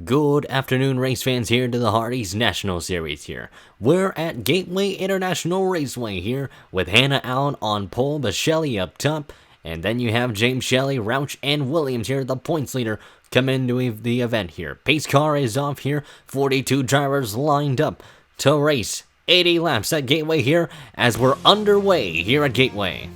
Good afternoon, race fans, here to the Hardee's National Series here. We're at Gateway International Raceway here with Hannah Allen on pole, but Shelley up top. And then you have James Shelley, Rouch, and Williams here, the points leader, come into the event here. Pace car is off here, 42 drivers lined up to race 80 laps at Gateway here as we're underway here at Gateway.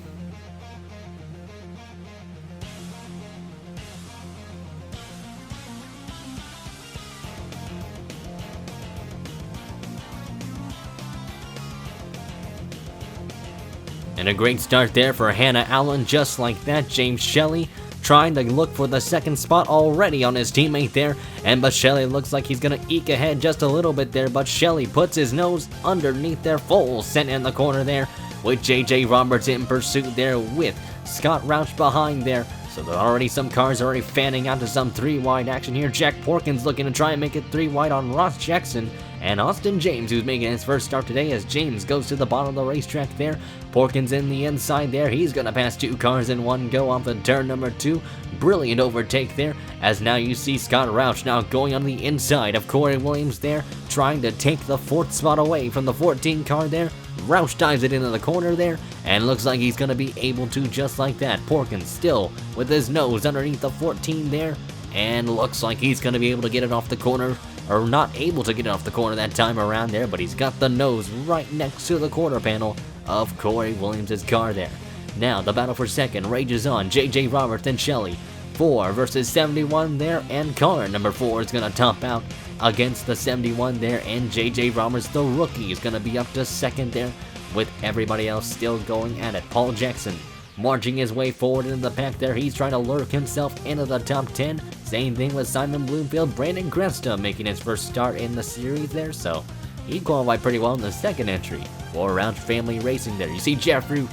And a great start there for Hannah Allen, just like that. James Shelley trying to look for the second spot already on his teammate there. But Shelley looks like he's going to eke ahead just a little bit there. But Shelley puts his nose underneath their full sent in the corner there with JJ Roberts in pursuit there with Scott Rouch behind there. So there are already some cars already fanning out to some 3-wide action here. Jack Porkins looking to try and make it 3-wide on Ross Jackson. And Austin James, who's making his first start today, as James goes to the bottom of the racetrack there. Porkins in the inside there. He's going to pass 2 cars in one go off the turn number 2. Brilliant overtake there, as now you see Scott Rouch now going on the inside of Corey Williams there, trying to take the 4th spot away from the 14 car there. Rouch dives it into the corner there, and looks like he's going to be able to just like that. Porkins still with his nose underneath the 14 there, and looks like he's going to be able to get it off the corner, or not able to get it off the corner that time around there, but he's got the nose right next to the quarter panel of Corey Williams' car there. Now the battle for second rages on. JJ Roberts and Shelley, 4 versus 71 there, and car number 4 is going to top out against the 71 there, and JJ Roberts, the rookie, is going to be up to second there, with everybody else still going at it. Paul Jackson marching his way forward into the pack there. He's trying to lurk himself into the top 10. Same thing with Simon Bloomfield. Brandon Cresta making his first start in the series there, so he qualified pretty well in the second entry for Rouch Family Racing there. You see Jeffrey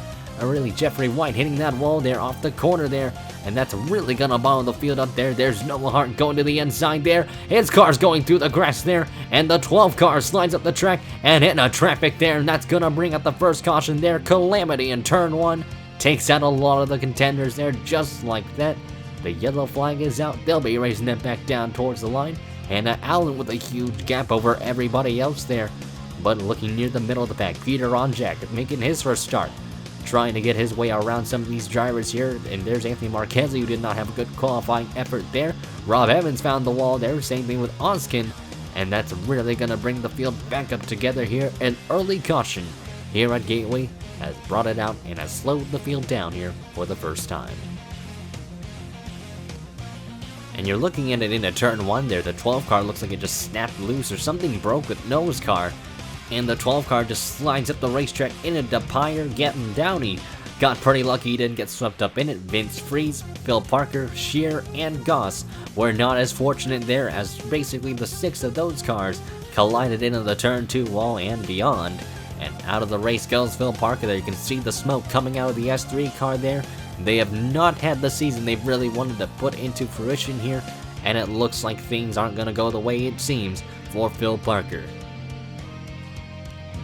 White hitting that wall there off the corner there, and that's really gonna bottle the field up there. There's Noah Hart going to the inside there. His car's going through the grass there, and the 12 car slides up the track and hitting a traffic there, and that's gonna bring up the first caution there. Calamity in turn 1 takes out a lot of the contenders there, just like that. The yellow flag is out. They'll be racing it back down towards the line. Hannah Allen with a huge gap over everybody else there, but looking near the middle of the pack. Peter Onjack making his first start, trying to get his way around some of these drivers here. And there's Anthony Marquez, who did not have a good qualifying effort there. Rob Evans found the wall there. Same thing with Oskin, and that's really going to bring the field back up together here. An early caution here at Gateway has brought it out and has slowed the field down here for the first time. And you're looking at it into turn 1 there. The 12 car looks like it just snapped loose or something broke with Noah's car, and the 12 car just slides up the racetrack into Pyre. Getting Downey got pretty lucky he didn't get swept up in it. Vince Freeze, Phil Parker, Shear, and Goss were not as fortunate there, as basically the 6 of those cars collided into the turn 2 wall and beyond. And out of the race goes Phil Parker there. You can see the smoke coming out of the S3 car there. They have not had the season they've really wanted to put into fruition here, and it looks like things aren't going to go the way it seems for Phil Parker.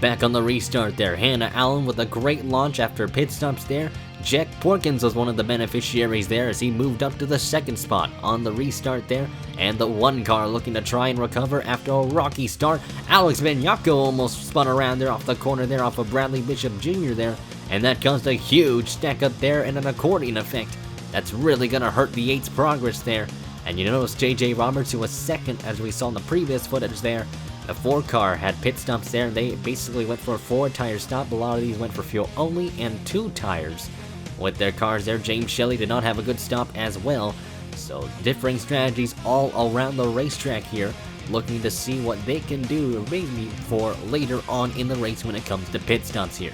Back on the restart there, Hannah Allen with a great launch after pit stops there. Jack Porkins was one of the beneficiaries there, as he moved up to the 2nd spot on the restart there. And the 1 car looking to try and recover after a rocky start. Alex Vignacco almost spun around there off the corner there off of Bradley Bishop Jr. there. And that caused a huge stack up there and an accordion effect. That's really going to hurt the 8's progress there. And you notice JJ Roberts, who was second as we saw in the previous footage there. The 4 car had pit stops there. They basically went for a 4-tire stop. A lot of these went for fuel only and 2 tires with their cars there. James Shelley did not have a good stop as well. So differing strategies all around the racetrack here, looking to see what they can do maybe for later on in the race when it comes to pit stops here.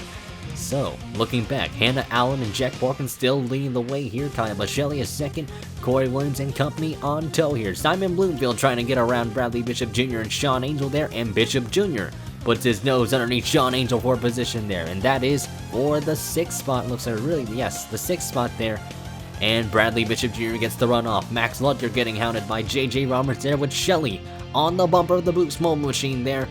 So, looking back, Hannah Allen and Jack Porkins still leading the way here. Kyle Shelley is second. Corey Williams and company on tow here. Simon Bloomfield trying to get around Bradley Bishop Jr. and Sean Angel there. And Bishop Jr. puts his nose underneath Sean Angel for position there. And that is for the 6th spot. Looks like really, yes, the 6th spot there. And Bradley Bishop Jr. gets the run off. Max Ludger getting hounded by JJ Roberts there with Shelley on the bumper of the Boost Mobile Machine there.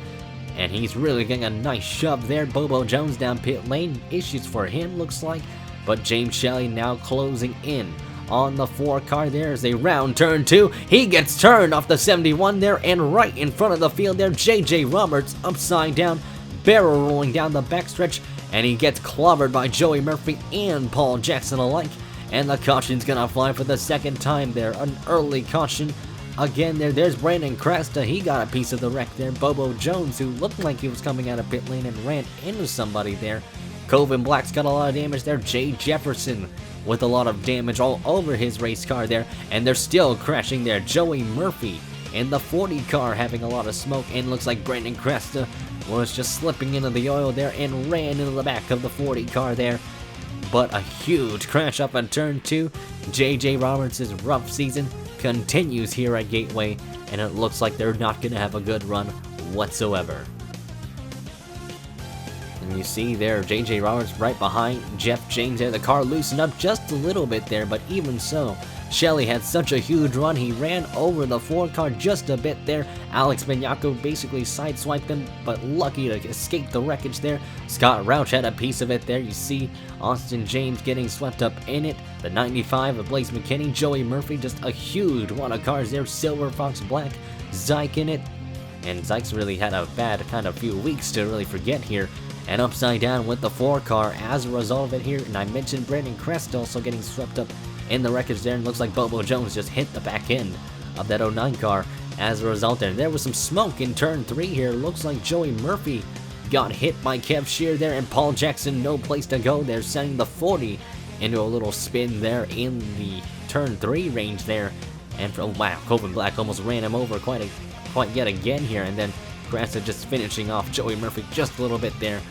And he's really getting a nice shove there. Bobo Jones down pit lane. Issues for him, looks like. But James Shelley now closing in on the 4 car there as they round turn 2. He gets turned off the 71 there, and right in front of the field there, JJ Roberts upside down, barrel rolling down the backstretch, and he gets clobbered by Joey Murphy and Paul Jackson alike. And the caution's gonna fly for the second time there, an early caution. Again there's Brandon Cresta, he got a piece of the wreck there. Bobo Jones, who looked like he was coming out of pit lane and ran into somebody there. Coven Black's got a lot of damage there. Jay Jefferson with a lot of damage all over his race car there, and they're still crashing there. Joey Murphy in the 40 car having a lot of smoke, and looks like Brandon Cresta was just slipping into the oil there and ran into the back of the 40 car there. But a huge crash up on turn 2. JJ Roberts' rough season continues here at Gateway, and it looks like they're not going to have a good run whatsoever. And you see there, JJ Roberts right behind Jeff James there. The car loosened up just a little bit there, but even so, Shelley had such a huge run, he ran over the 4 car just a bit there. Alex Benyako basically sideswiped him, but lucky to escape the wreckage there. Scott Rauch had a piece of it there. You see Austin James getting swept up in it. The 95 of Blaze McKinney, Joey Murphy, just a huge one of cars there. Silver Fox Black, Zyke in it. And Zyke's really had a bad kind of few weeks to really forget here. And upside down with the 4 car as a result of it here. And I mentioned Brandon Crest also getting swept up in the wreckage there, and looks like Bobo Jones just hit the back end of that 09 car as a result there. There was some smoke in turn 3 here. Looks like Joey Murphy got hit by Kev Shear there, and Paul Jackson no place to go there, sending the 40 into a little spin there in the turn 3 range there. And wow, Coven Black almost ran him over quite yet again here, and then Cresta just finishing off Joey Murphy just a little bit there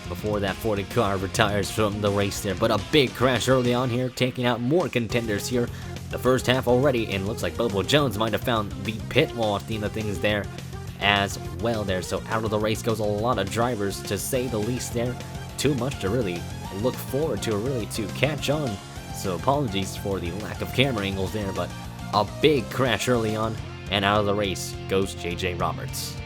before that 40 car retires from the race there. But a big crash early on here, taking out more contenders here. The first half already, and looks like Bobo Jones might have found the pit wall at the end of things there as well there. So out of the race goes a lot of drivers, to say the least there. Too much to really look forward to, or really to catch on. So apologies for the lack of camera angles there, but a big crash early on, and out of the race goes JJ Roberts.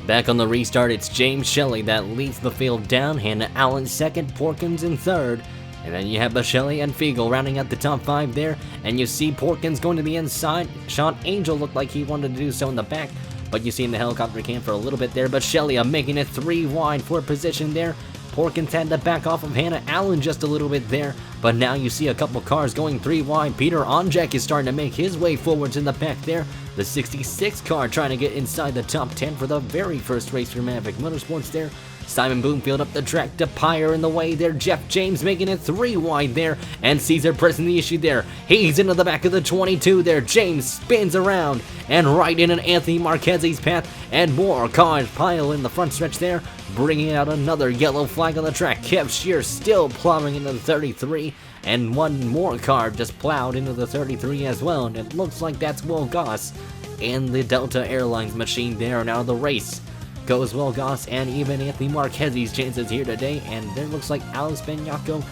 Back on the restart, it's James Shelley that leads the field down, Hannah Allen second, Porkins in third, and then you have Shelley and Fiegel rounding out the top 5 there, and you see Porkins going to the inside. Sean Angel looked like he wanted to do so in the back, but you see in the helicopter cam for a little bit there. But Shelley making it 3 wide for position there. Porkins had to back off of Hannah Allen just a little bit there, but now you see a couple cars going 3 wide. Peter Onjak is starting to make his way forwards in the back there. The 66 car trying to get inside the top 10 for the very first race for Maverick Motorsports there. Simon Bloomfield up the track to Pyre in the way there. Jeff James making it 3 wide there, and Caesar pressing the issue there. He's into the back of the 22 there. James spins around and right in an Anthony Marquez's path, and more cars pile in the front stretch there, bringing out another yellow flag on the track. Kev Shear still plowing into the 33, and one more car just plowed into the 33 as well, and it looks like that's Will Goss and the Delta Airlines machine there. And out of the race goes Will Goss and even Anthony Marquez's chances here today, and there looks like Alex Benyako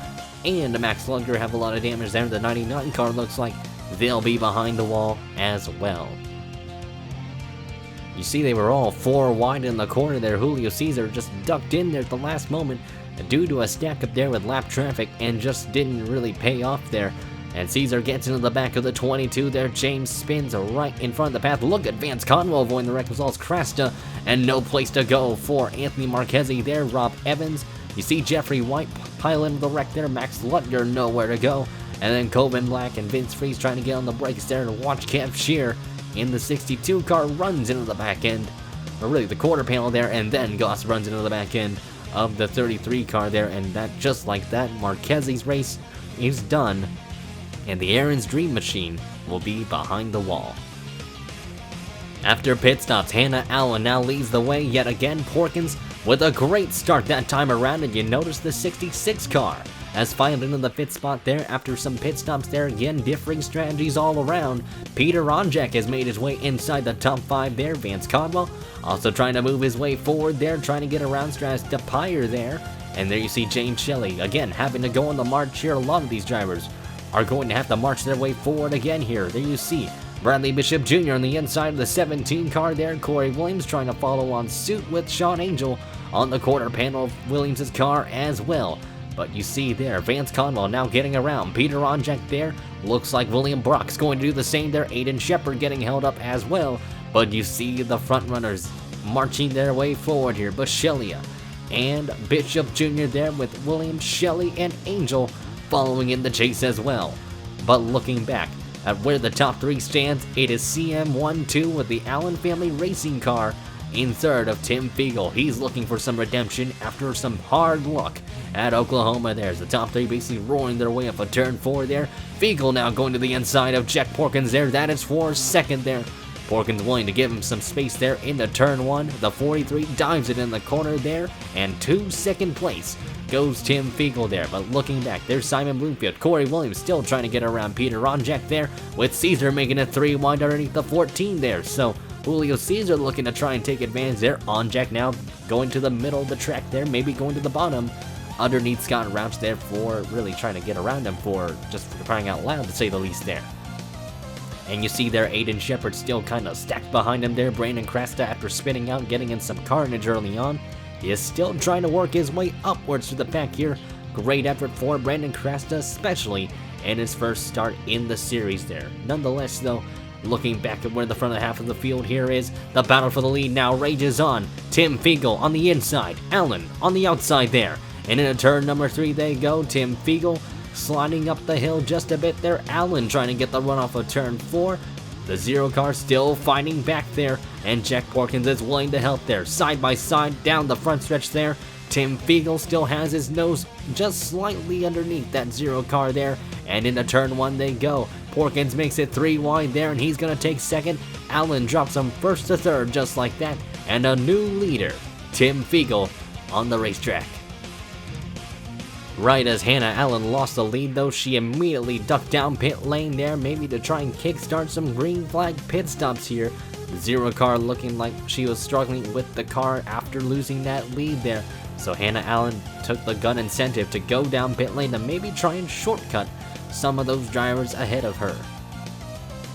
and Max Lunger have a lot of damage there. The 99 car looks like they'll be behind the wall as well. You see they were all 4 wide in the corner there. Julio Caesar just ducked in there at the last moment due to a stack up there with lap traffic, and just didn't really pay off there. And Caesar gets into the back of the 22 there. James spins right in front of the path. Look at Vance Conwell avoiding the wreck results. Cresta, and no place to go for Anthony Marquez there. Rob Evans. You see Jeffrey White pile into the wreck there. Max Lutger nowhere to go. And then Coben Black and Vince Freeze trying to get on the brakes there, and watch Kev Shear in the 62 car runs into the back end, or really the quarter panel there, and then Goss runs into the back end of the 33 car there, and that just like that, Marquez's race is done, and the Aaron's Dream Machine will be behind the wall. After pit stops, Hannah Allen now leads the way yet again. Porkins with a great start that time around, and you notice the 66 car has filed into the pit spot there after some pit stops there. Again, differing strategies all around. Peter Onjak has made his way inside the top 5 there. Vance Codwell also trying to move his way forward there, trying to get around Stras to Pyre there. And there you see James Shelley, again, having to go on the march here. A lot of these drivers are going to have to march their way forward again here. There you see Bradley Bishop Jr. on the inside of the 17 car there. Corey Williams trying to follow on suit with Sean Angel on the quarter panel of Williams' car as well. But you see there, Vance Conwell now getting around. Peter Onjek there. Looks like William Brock's going to do the same there. Aiden Shepard getting held up as well. But you see the front runners marching their way forward here. Bashelia and Bishop Jr. there with William, Shelley, and Angel following in the chase as well. But looking back at where the top 3 stands, it is CM12 with the Allen family racing car in third of Tim Fiegel. He's looking for some redemption after some hard luck at Oklahoma. There's the top 3 basically roaring their way up a turn 4 there. Fiegel now going to the inside of Jack Porkins there. That is for second there. Porkins willing to give him some space there into turn 1. The 43 dives it in the corner there, and to second place goes Tim Fiegel there. But looking back, there's Simon Bloomfield. Corey Williams still trying to get around Peter Onjek there, with Caesar making it 3 wide underneath the 14 there. So Julio Caesar looking to try and take advantage there. Onjek now going to the middle of the track there, maybe going to the bottom underneath Scott Rouch there for really trying to get around him, for just crying out loud to say the least there. And you see there Aiden Shepard still kind of stacked behind him there. Brandon Crasta, after spinning out, getting in some carnage early on, he is still trying to work his way upwards through the pack here. Great effort for Brandon Crasta, especially in his first start in the series there. Nonetheless though, looking back at where the front half of the field here is, the battle for the lead now rages on. Tim Fiegel on the inside, Allen on the outside there. And into turn number 3 they go. Tim Fiegel sliding up the hill just a bit there. Allen trying to get the run off of turn 4. The 0 car still fighting back there, and Jack Porkins is willing to help there. Side by side down the front stretch there. Tim Fiegel still has his nose just slightly underneath that 0 car there, and into turn 1 they go. Porkins makes it 3 wide there, and he's going to take second. Allen drops him first to third just like that, and a new leader, Tim Fiegel, on the racetrack. Right as Hannah Allen lost the lead though, she immediately ducked down pit lane there, maybe to try and kickstart some green flag pit stops here. The 0 car looking like she was struggling with the car after losing that lead there. So Hannah Allen took the gun incentive to go down pit lane to maybe try and shortcut some of those drivers ahead of her.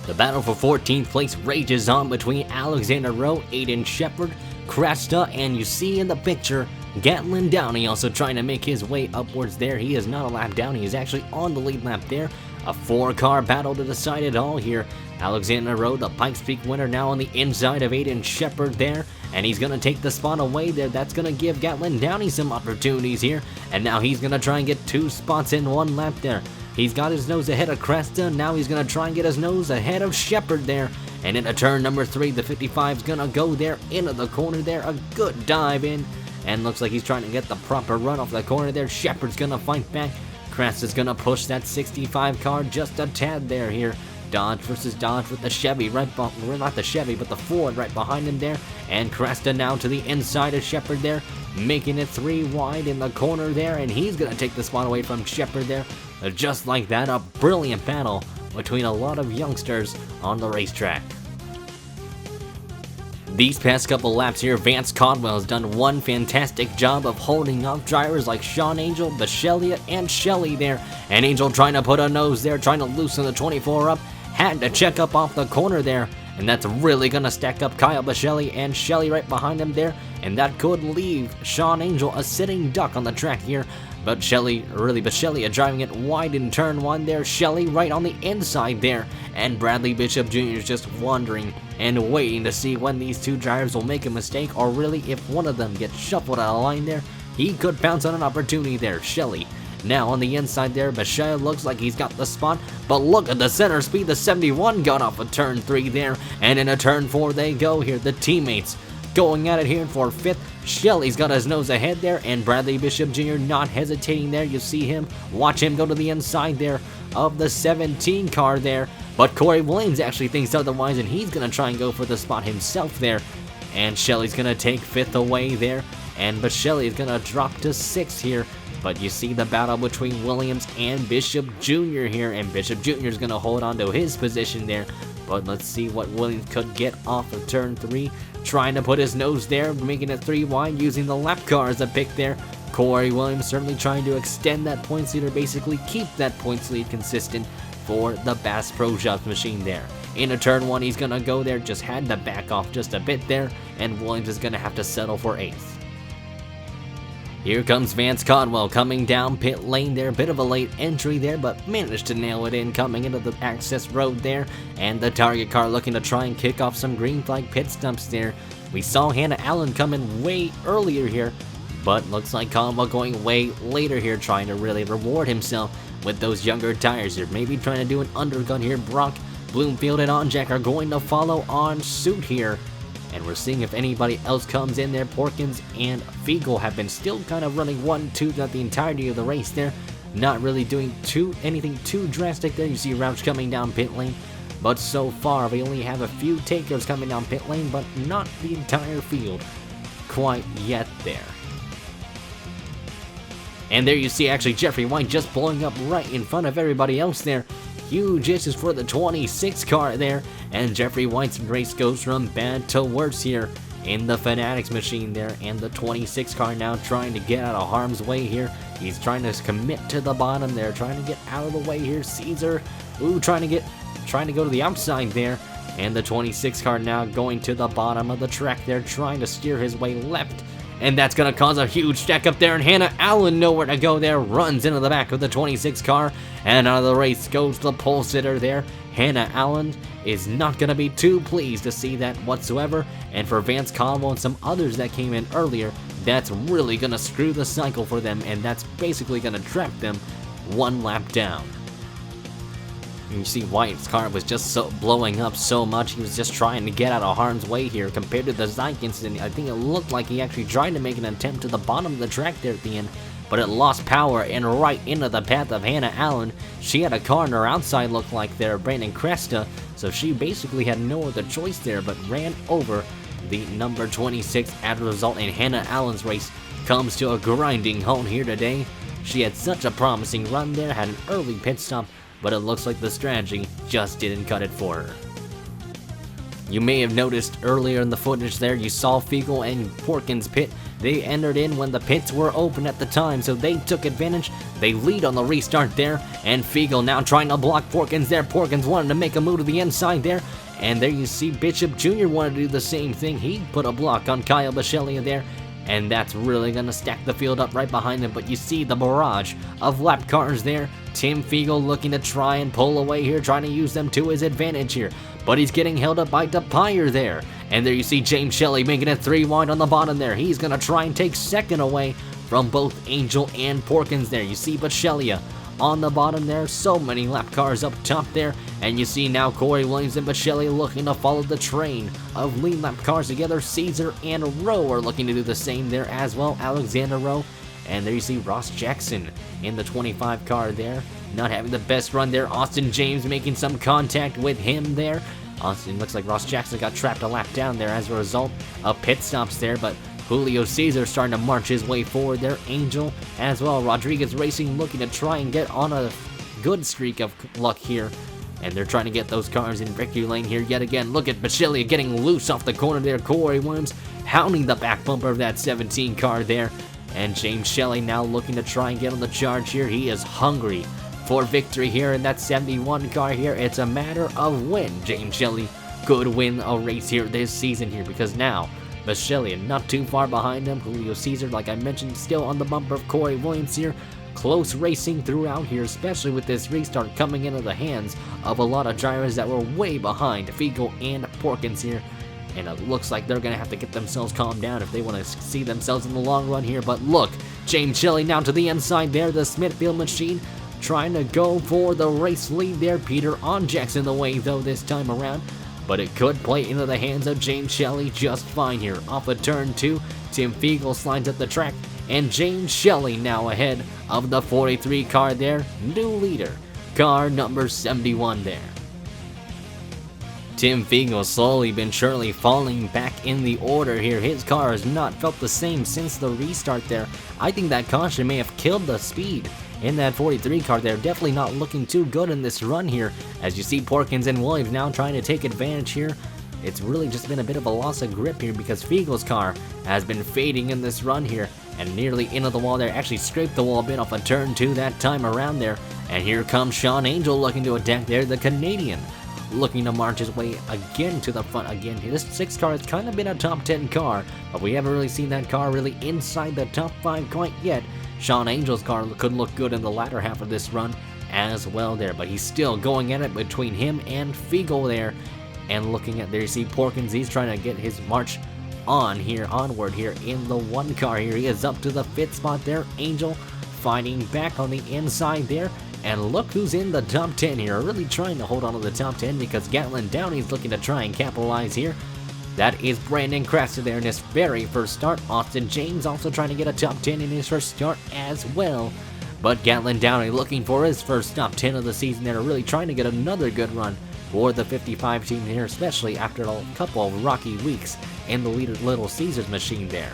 The battle for 14th place rages on between Alexander Rowe, Aiden Shepard, Cresta, and you see in the picture Gatlin Downey also trying to make his way upwards there. He is not a lap down, he is actually on the lead lap there. A 4-car battle to decide it all here. Alexander Rowe, the Pikes Peak winner, now on the inside of Aiden Shepard there, and he's going to take the spot away there. That's going to give Gatlin Downey some opportunities here, and now he's going to try and get 2 spots in 1 lap there. He's got his nose ahead of Cresta, now he's going to try and get his nose ahead of Shepard there. And into turn number 3, the 55's going to go there into the corner there. A good dive in, and looks like he's trying to get the proper run off the corner there. Shepard's going to fight back. Cresta's going to push that 65 car just a tad there here. Dodge versus Dodge with the Chevy right behind, well, not the Chevy, but the Ford right behind him there. And Cresta now to the inside of Shepard there, making it 3 wide in the corner there, and he's going to take the spot away from Shepard there. Just like that, a brilliant battle between a lot of youngsters on the racetrack. These past couple laps here, Vance Conwell has done one fantastic job of holding off drivers like Sean Angel, Bashelia, and Shelley there. And Angel trying to put a nose there, trying to loosen the 24 up. Had to check up off the corner there, and that's really going to stack up Kyle Bashelia and Shelley right behind him there. And that could leave Sean Angel a sitting duck on the track here. But Bashelia driving it wide in turn 1 there. Shelley right on the inside there. And Bradley Bishop Jr. is just wondering and waiting to see when these 2 drivers will make a mistake, or really if one of them gets shuffled out of line there, he could pounce on an opportunity there. Shelley now on the inside there. Bashelia looks like he's got the spot, but look at the center speed. The 71 got off of turn 3 there, and in a turn 4 they go here. The teammates going at it here for 5th. Shelley's got his nose ahead there, and Bradley Bishop Jr. not hesitating there. You see him, watch him go to the inside there of the 17 car there. But Corey Williams actually thinks otherwise, and he's going to try and go for the spot himself there. And Shelley's going to take 5th away there, and Bashelia is going to drop to 6th here. But you see the battle between Williams and Bishop Jr. here, and Bishop Jr. is going to hold on to his position there. But let's see what Williams could get off of turn 3. Trying to put his nose there, making it 3 wide, using the lap car as a pick there. Corey Williams certainly trying to extend that points lead, or basically keep that points lead consistent for the Bass Pro Shops machine there. Into turn 1, he's going to go there, just had to back off just a bit there, and Williams is going to have to settle for 8th. Here comes Vance Codwell coming down pit lane there. Bit of a late entry there, but managed to nail it in coming into the access road there. And the target car looking to try and kick off some green flag pit stops there. We saw Hannah Allen come in way earlier here, but looks like Codwell going way later here, trying to really reward himself with those younger tires here. Maybe trying to do an undercut here. Brock, Bloomfield, and Onjack are going to follow on suit here. And we're seeing if anybody else comes in there. Porkins and Fiegel have been still kind of running 1-2 throughout the entirety of the race there. Not really doing anything too drastic there. You see Rouch coming down pit lane. But so far, we only have a few takers coming down pit lane, but not the entire field quite yet there. And there you see actually Jeffrey White just blowing up right in front of everybody else there. Huge issues for the 26 car there, and Jeffrey White's race goes from bad to worse here in the Fanatics machine there, and the 26 car now trying to get out of harm's way here. He's trying to commit to the bottom there, trying to get out of the way here. Caesar, trying to go to the outside there, and the 26 car now going to the bottom of the track there, trying to steer his way left. And that's going to cause a huge stack up there, and Hannah Allen nowhere to go there, runs into the back of the 26 car, and out of the race goes the pole sitter there. Hannah Allen is not going to be too pleased to see that whatsoever, and for Vance Codwell and some others that came in earlier, that's really going to screw the cycle for them, and that's basically going to trap them one lap down. And you see White's car was just blowing up so much. He was just trying to get out of harm's way here compared to the Zyke incident. I think it looked like he actually tried to make an attempt to the bottom of the track there at the end, but it lost power and right into the path of Hannah Allen. She had a car on her outside, looked like there, Brandon Cresta, so she basically had no other choice there but ran over the number 26 as a result, and Hannah Allen's race comes to a grinding halt here today. She had such a promising run there, had an early pit stop, but it looks like the strategy just didn't cut it for her. You may have noticed earlier in the footage there, you saw Fiegel and Porkins pit. They entered in when the pits were open at the time, so they took advantage. They lead on the restart there, and Fiegel now trying to block Porkins there. Porkins wanted to make a move to the inside there, and there you see Bishop Jr. wanted to do the same thing. He put a block on Kyle Bichelia there, and that's really going to stack the field up right behind him. But you see the barrage of lap cars there. Tim Fiegel looking to try and pull away here, trying to use them to his advantage here. But he's getting held up by DePire there. And there you see James Shelley making it 3 wide on the bottom there. He's going to try and take second away from both Angel and Porkins there. You see Bichelia on the bottom there. So many lap cars up top there. And you see now Corey Williams and Bichelia looking to follow the train of lead lap cars together. Caesar and Rowe are looking to do the same there as well. Alexander Rowe. And there you see Ross Jackson in the 25 car there. Not having the best run there. Austin James making some contact with him there. Austin looks like Ross Jackson got trapped a lap down there as a result of pit stops there. But Julio Caesar starting to march his way forward there. Angel as well. Rodriguez Racing looking to try and get on a good streak of luck here. And they're trying to get those cars in victory lane here yet again. Look at Bichelia getting loose off the corner there. Corey Williams hounding the back bumper of that 17 car there. And James Shelley now looking to try and get on the charge here. He is hungry for victory here in that 71 car here. It's a matter of when James Shelley could win a race here this season here, because now Bichelia not too far behind him. Julio Caesar, like I mentioned, still on the bumper of Corey Williams here. Close racing throughout here, especially with this restart coming into the hands of a lot of drivers that were way behind Fiegel and Porkins here. And it looks like they're going to have to get themselves calmed down if they want to see themselves in the long run here. But look, James Shelley now to the inside there. The Smithfield machine trying to go for the race lead there. Peter Onjack's in the way, though, this time around. But it could play into the hands of James Shelley just fine here. Off of turn 2, Tim Fiegel slides up the track. And James Shelley now ahead of the 43 car there. New leader, car number 71 there. Tim Fiegel slowly but surely falling back in the order here. His car has not felt the same since the restart there. I think that caution may have killed the speed in that 43 car there. Definitely not looking too good in this run here. As you see Porkins and Williams now trying to take advantage here. It's really just been a bit of a loss of grip here because Fiegel's car has been fading in this run here and nearly into the wall there. Actually scraped the wall a bit off of turn 2 that time around there. And here comes Sean Angel looking to attack there, the Canadian looking to march his way again to the front again. This 6 car has kind of been a top 10 car, but we haven't really seen that car really inside the top 5 quite yet. Sean Angel's car could look good in the latter half of this run as well there, but he's still going at it between him and Fiegel there. And looking at there, you see Porkins, he's trying to get his march onward here in the 1 car here. He is up to the 5th spot there. Angel fighting back on the inside there. And look who's in the top 10 here, really trying to hold on to the top 10 because Gatlin Downey's looking to try and capitalize here. That is Brandon Craster there in his very first start. Austin James also trying to get a top 10 in his first start as well. But Gatlin Downey looking for his first top 10 of the season there, really trying to get another good run for the 55 team here, especially after a couple of rocky weeks in the Little Caesars machine there.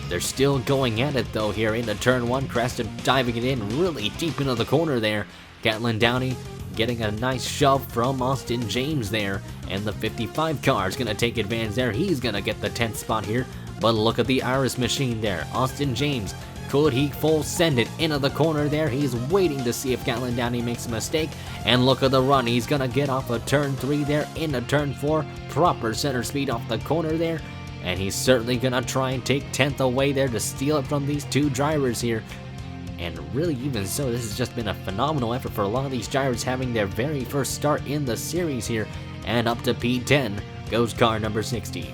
They're still going at it though here into turn 1. Creston diving it in really deep into the corner there. Gatlin Downey getting a nice shove from Austin James there. And the 55 car is going to take advantage there. He's going to get the 10th spot here. But look at the Iris machine there. Austin James, could he full send it into the corner there? He's waiting to see if Gatlin Downey makes a mistake. And look at the run. He's going to get off of turn 3 there into turn 4. Proper center speed off the corner there. And he's certainly going to try and take 10th away there to steal it from these 2 drivers here. And really, even so, this has just been a phenomenal effort for a lot of these drivers having their very first start in the series here. And up to P10 goes car number 60.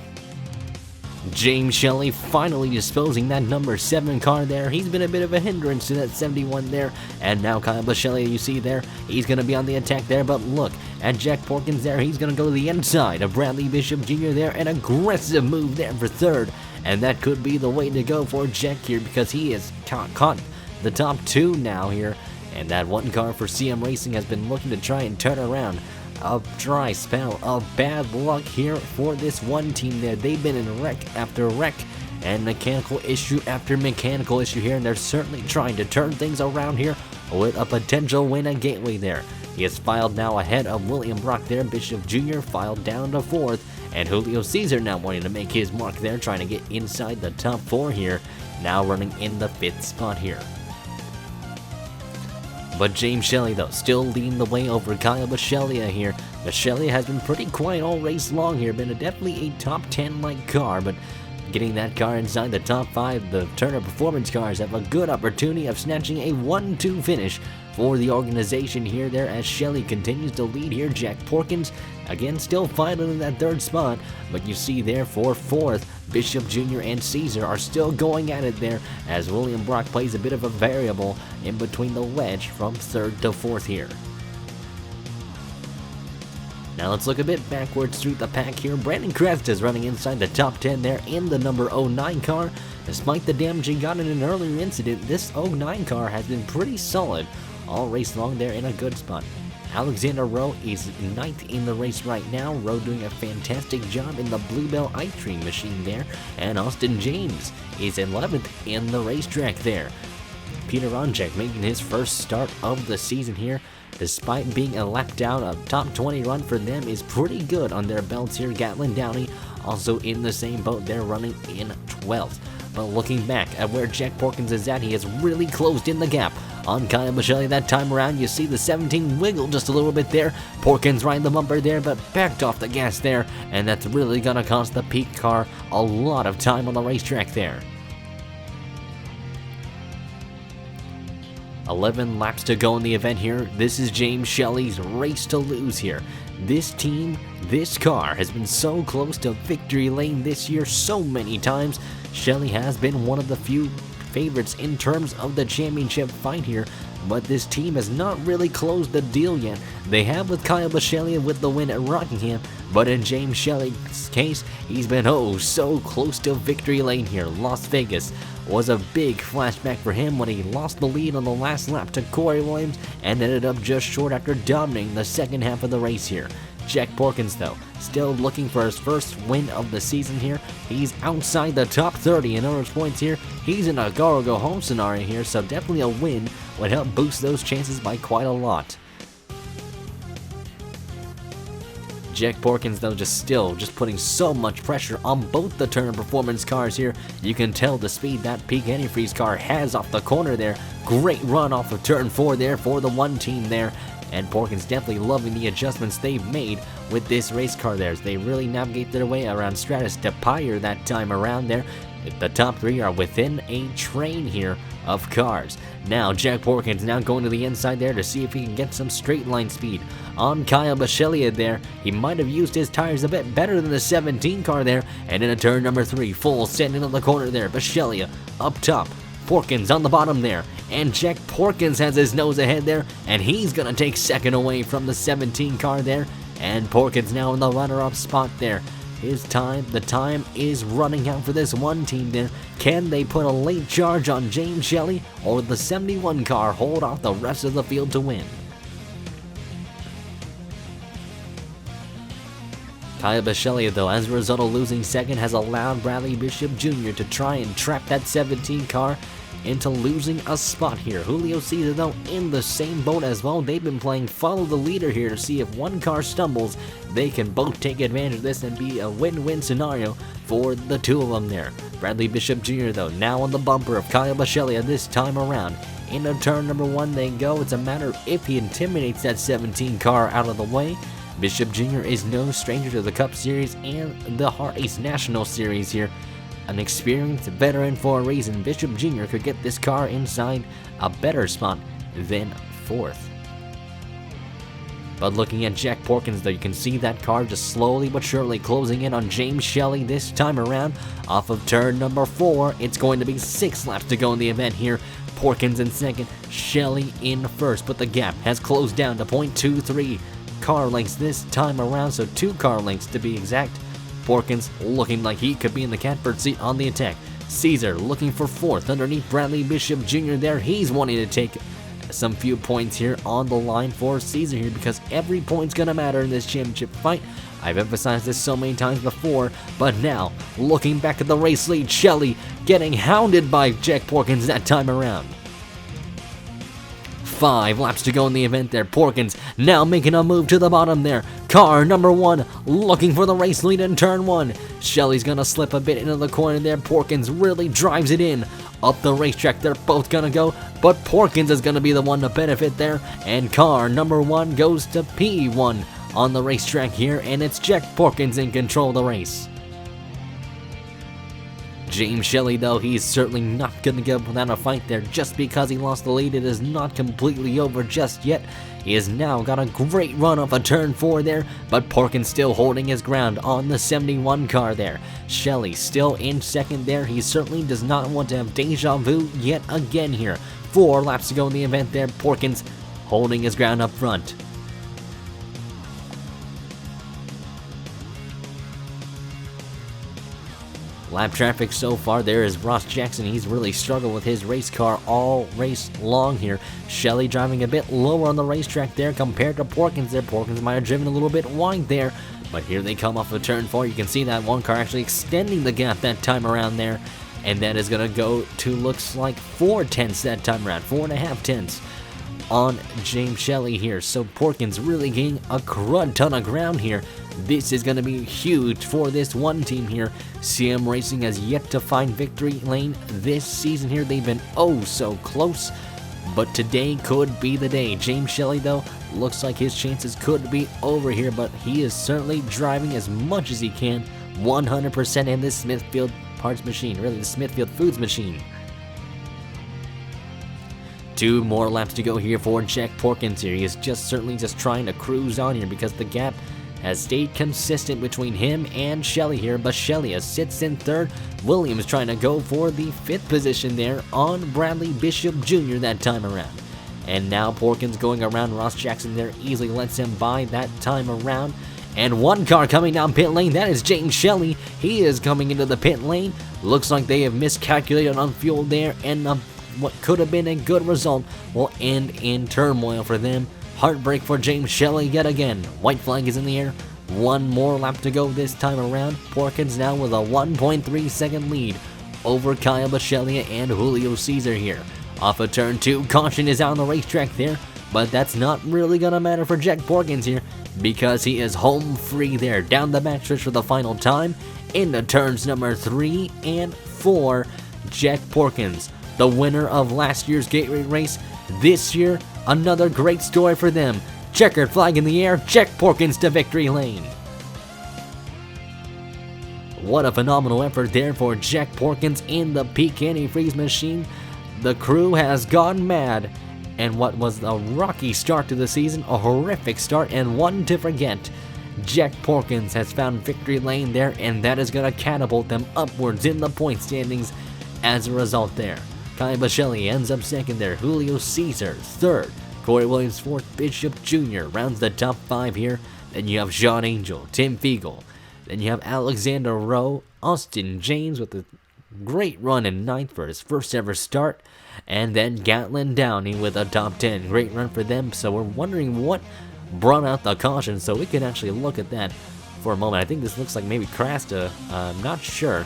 James Shelley finally disposing that number 7 car there. He's been a bit of a hindrance to that 71 there. And now Kyle Buschelli, you see there, he's going to be on the attack there. But look at Jack Porkins there. He's going to go to the inside of Bradley Bishop Jr. there. An aggressive move there for 3rd. And that could be the way to go for Jack here because he has caught the top 2 now here. And that 1 car for CM Racing has been looking to try and turn around a dry spell of bad luck here for this 1 team there. They've been in wreck after wreck and mechanical issue after mechanical issue here, and they're certainly trying to turn things around here with a potential win at Gateway there. He is filed now ahead of William Brock there. Bishop Jr. filed down to 4th, and Julio Caesar now wanting to make his mark there, trying to get inside the top 4 here, now running in the 5th spot here. But James Shelley, though, still leading the way over Kyle Buschelia here. Buschelia has been pretty quiet all race long here, been definitely a top 10-like car, but getting that car inside the top 5, the Turner Performance cars have a good opportunity of snatching a 1-2 finish for the organization here there as Shelley continues to lead here. Jack Porkins, again, still fighting in that 3rd spot, but you see there for 4th, Bishop Jr. and Caesar are still going at it there as William Brock plays a bit of a variable in between the wedge from 3rd to 4th here. Now let's look a bit backwards through the pack here. Brandon Crest is running inside the top 10 there in the number 09 car. Despite the damage he got in an earlier incident, this 09 car has been pretty solid all race long there in a good spot. Alexander Rowe is 9th in the race right now. Rowe doing a fantastic job in the Bluebell Ice Cream machine there. And Austin James is 11th in the racetrack there. Peter Ronjek making his first start of the season here. Despite being a lap down, a top 20 run for them is pretty good on their belts here. Gatlin Downey also in the same boat. They're running in 12th. But looking back at where Jack Porkins is at, he has really closed in the gap on Kyle Buschelia that time around. You see the 17 wiggle just a little bit there. Porkins riding the bumper there, but backed off the gas there, and that's really gonna cost the Peak car a lot of time on the racetrack there. 11 laps to go in the event here. This is James Shelley's race to lose here. This team, this car has been so close to victory lane this year so many times. Shelley has been one of the few favorites in terms of the championship fight here, but this team has not really closed the deal yet. They have with Kyle Buschelia with the win at Rockingham, but in James Shelley's case, he's been oh so close to victory lane here. Las Vegas was a big flashback for him when he lost the lead on the last lap to Corey Williams and ended up just short after dominating the second half of the race here. Jack Porkins, though, still looking for his first win of the season here. He's outside the top 30 in owners points here. He's in a go-home scenario here, so definitely a win would help boost those chances by quite a lot. Jack Porkins, though, just putting so much pressure on both the Turner Performance cars here. You can tell the speed that Peak Antifreeze car has off the corner there. Great run off of turn 4 there for the 1 team there. and Porkins definitely loving the adjustments they've made with this race car there. They really navigate their way around Stratus to Pyre that time around there. The top three are within a train here of cars. Now Jack Porkins now going to the inside there to see if he can get some straight line speed on Kyle Bisceglia there. He might have used his tires a bit better than the 17 car there, and in a turn number 3, full send into the corner there. Bisceglia up top, Porkins on the bottom there, and Jack Porkins has his nose ahead there, and he's gonna take second away from the 17 car there, and Porkins now in the runner-up spot there. The time is running out for this one team there. Can they put a late charge on James Shelley, or will the 71 car hold off the rest of the field to win? Kyle Bisceglia, though, as a result of losing second, has allowed Bradley Bishop Jr. to try and trap that 17 car into losing a spot here. Julio Cesar, though, in the same boat as well. They've been playing follow the leader here to see if one car stumbles, they can both take advantage of this and be a win-win scenario for the two of them there. Bradley Bishop Jr., though, now on the bumper of Kyle Bisceglia this time around. Into turn number 1 they go. It's a matter of if he intimidates that 17 car out of the way. Bishop Jr. is no stranger to the Cup Series and the Hardee National Series here. An experienced veteran for a reason. Bishop Jr. could get this car inside a better spot than 4th. But looking at Jack Porkins, though, you can see that car just slowly but surely closing in on James Shelley this time around. Off of turn number 4, it's going to be 6 laps to go in the event here. Porkins in second, Shelley in first, but the gap has closed down to 0.23 car lengths this time around, so 2 car lengths to be exact. Porkins looking like he could be in the catbird seat on the attack. Caesar looking for 4th underneath Bradley Bishop Jr. there. He's wanting to take some few points here on the line for Caesar here, because every point's gonna matter in this championship fight. I've emphasized this so many times before, but now, looking back at the race lead, Shelley getting hounded by Jack Porkins that time around. 5 laps to go in the event there. Porkins now making a move to the bottom there. Car number 1 looking for the race lead in turn 1. Shelley's gonna slip a bit into the corner there. Porkins really drives it in. Up the racetrack they're both gonna go, but Porkins is gonna be the one to benefit there. And car number 1 goes to P1 on the racetrack here, and it's Jack Porkins in control of the race. James Shelley, though, he's certainly not going to give up without a fight there. Just because he lost the lead, it is not completely over just yet. He has now got a great run off a turn 4 there, but Porkins still holding his ground on the 71 car there. Shelley still in second there. He certainly does not want to have deja vu yet again here. 4 laps to go in the event there. Porkins holding his ground up front. Lap traffic so far, there is Ross Jackson. He's really struggled with his race car all race long here. Shelley driving a bit lower on the racetrack there compared to Porkins there. Porkins might have driven a little bit wide there, but here they come off of turn 4. You can see that one car actually extending the gap that time around there, and that is going to go to, looks like, 4 tenths that time around, 4.5 tenths on James Shelley here. So Porkins really gaining a crud ton of ground here. This is going to be huge for this one team here. CM Racing has yet to find victory lane this season here. They've been oh so close, but today could be the day. James Shelley, though, looks like his chances could be over here, but he is certainly driving as much as he can, 100% in this Smithfield parts machine, really the Smithfield Foods machine. 2 more laps to go here for Jack Porkins here. He is certainly just trying to cruise on here because the gap has stayed consistent between him and Shelley here. Bisceglia sits in 3rd. Williams trying to go for the 5th position there on Bradley Bishop Jr. that time around. And now Porkins going around Ross Jackson there, easily lets him by that time around. And one car coming down pit lane, that is James Shelley. He is coming into the pit lane. Looks like they have miscalculated on fuel there, and what could have been a good result will end in turmoil for them. Heartbreak for James Shelley yet again. White flag is in the air. 1 more lap to go this time around. Porkins now with a 1.3 second lead over Kyle Bisceglia and Julio Cesar here. Off of turn 2, caution is out on the racetrack there, but that's not really gonna matter for Jack Porkins here because he is home free there. Down the backstretch for the final time into turns number 3 and 4. Jack Porkins, the winner of last year's Gateway race. This year, another great story for them. Checkered flag in the air, Jack Porkins to victory lane. What a phenomenal effort there for Jack Porkins in the Peak Antifreeze machine. The crew has gone mad, and what was a rocky start to the season, a horrific start and one to forget. Jack Porkins has found victory lane there, and that is going to catapult them upwards in the point standings as a result there. Kai Bocelli ends up second there, Julio Caesar third, Corey Williams fourth, Bishop Jr. rounds the top 5 here. Then you have Sean Angel, Tim Fiegel. Then you have Alexander Rowe, Austin James with a great run in 9th for his first ever start. And then Gatlin Downey with a top 10. Great run for them. So we're wondering what brought out the caution. So we can actually look at that for a moment. I think this looks like maybe Krasta. I'm not sure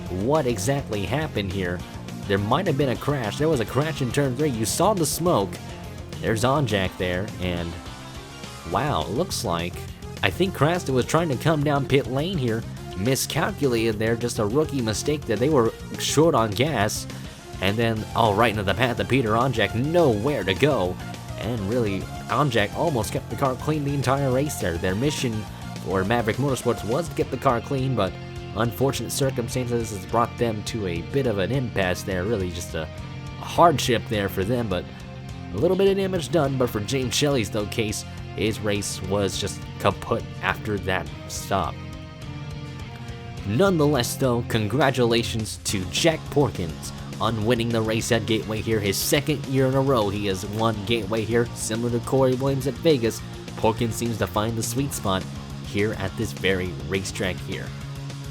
what exactly happened here. There might have been a crash. There was a crash in turn 3. You saw the smoke. There's Onjack there. And wow, looks like I think Krasta was trying to come down pit lane here. Miscalculated there. Just a rookie mistake that they were short on gas. And then, right into the path of Peter Onjack, nowhere to go. And really, Onjack almost kept the car clean the entire race there. Their mission for Maverick Motorsports was to get the car clean, but unfortunate circumstances has brought them to a bit of an impasse there. Really just a hardship there for them, but a little bit of damage done. But for James Shelley's, though, case, his race was just kaput after that stop. Nonetheless, though, congratulations to Jack Porkins on winning the race at Gateway here. His 2nd year in a row he has won Gateway here. Similar to Corey Williams at Vegas, Porkins seems to find the sweet spot here at this very racetrack here.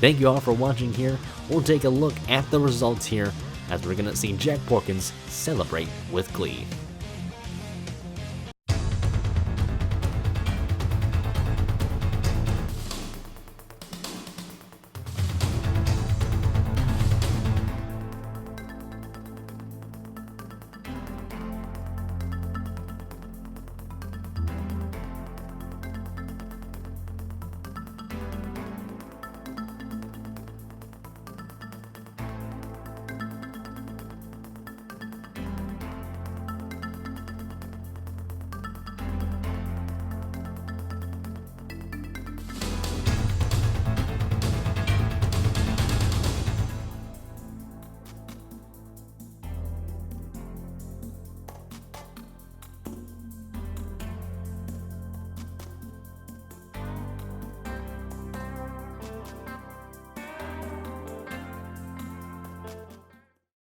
Thank you all for watching here. We'll take a look at the results here as we're going to see Jack Porkins celebrate with glee.